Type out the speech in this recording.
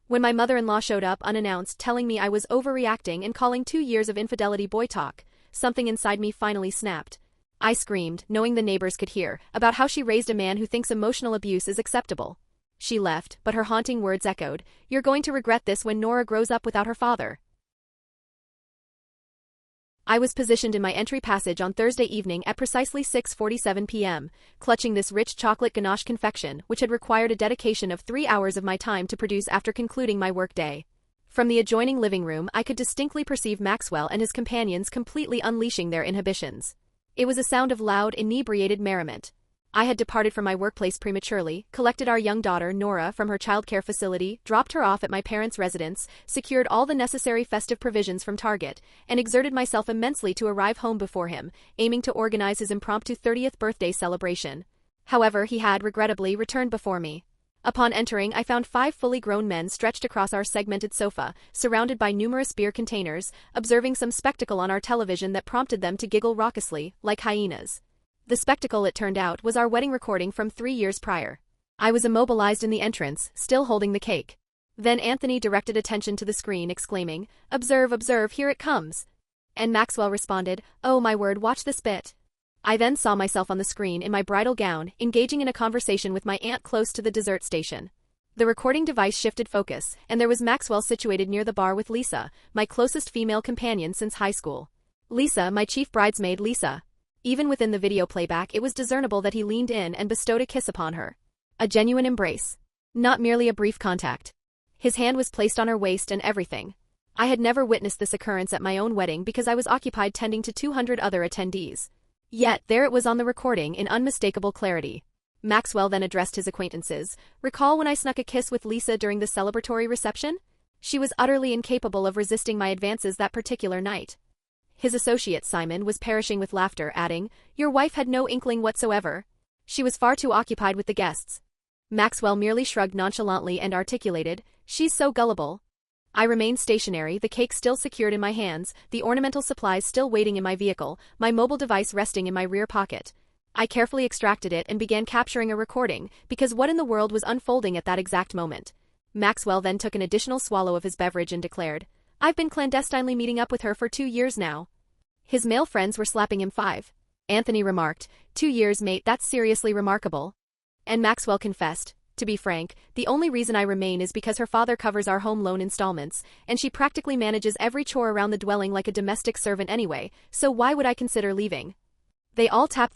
When my mother-in-law showed up unannounced telling me I was overreacting and calling 2 years of infidelity boy talk, something inside me finally snapped. I screamed, knowing the neighbors could hear, about how she raised a man who thinks emotional abuse is acceptable. She left, but her haunting words echoed, "You're going to regret this when Nora grows up without her father." I was positioned in my entry passage on Thursday evening at precisely 6:47 p.m., clutching this rich chocolate ganache confection which had required a dedication of 3 hours of my time to produce after concluding my workday. From the adjoining living room I could distinctly perceive Maxwell and his companions completely unleashing their inhibitions. It was a sound of loud, inebriated merriment. I had departed from my workplace prematurely, collected our young daughter Nora from her childcare facility, dropped her off at my parents' residence, secured all the necessary festive provisions from Target, and exerted myself immensely to arrive home before him, aiming to organize his impromptu 30th birthday celebration. However, he had, regrettably, returned before me. Upon entering, I found 5 fully grown men stretched across our segmented sofa, surrounded by numerous beer containers, observing some spectacle on our television that prompted them to giggle raucously, like hyenas. The spectacle, it turned out, was our wedding recording from 3 years prior. I was immobilized in the entrance, still holding the cake. Then Anthony directed attention to the screen, exclaiming, "Observe, observe, here it comes." And Maxwell responded, "Oh my word, watch this bit." I then saw myself on the screen in my bridal gown, engaging in a conversation with my aunt close to the dessert station. The recording device shifted focus, and there was Maxwell situated near the bar with Lisa, my closest female companion since high school. Lisa, my chief bridesmaid Lisa. Even within the video playback it was discernible that he leaned in and bestowed a kiss upon her. A genuine embrace. Not merely a brief contact. His hand was placed on her waist and everything. I had never witnessed this occurrence at my own wedding because I was occupied tending to 200 other attendees. Yet, there it was on the recording in unmistakable clarity. Maxwell then addressed his acquaintances. "Recall when I snuck a kiss with Lisa during the celebratory reception? She was utterly incapable of resisting my advances that particular night." His associate Simon was perishing with laughter, adding, "Your wife had no inkling whatsoever. She was far too occupied with the guests." Maxwell merely shrugged nonchalantly and articulated, "She's so gullible." I remained stationary, the cake still secured in my hands, the ornamental supplies still waiting in my vehicle, my mobile device resting in my rear pocket. I carefully extracted it and began capturing a recording, because what in the world was unfolding at that exact moment? Maxwell then took an additional swallow of his beverage and declared, "I've been clandestinely meeting up with her for 2 years now." His male friends were slapping him 5. Anthony remarked, "2 years, mate, that's seriously remarkable." And Maxwell confessed, "To be frank, the only reason I remain is because her father covers our home loan installments, and she practically manages every chore around the dwelling like a domestic servant anyway, so why would I consider leaving?" They all tapped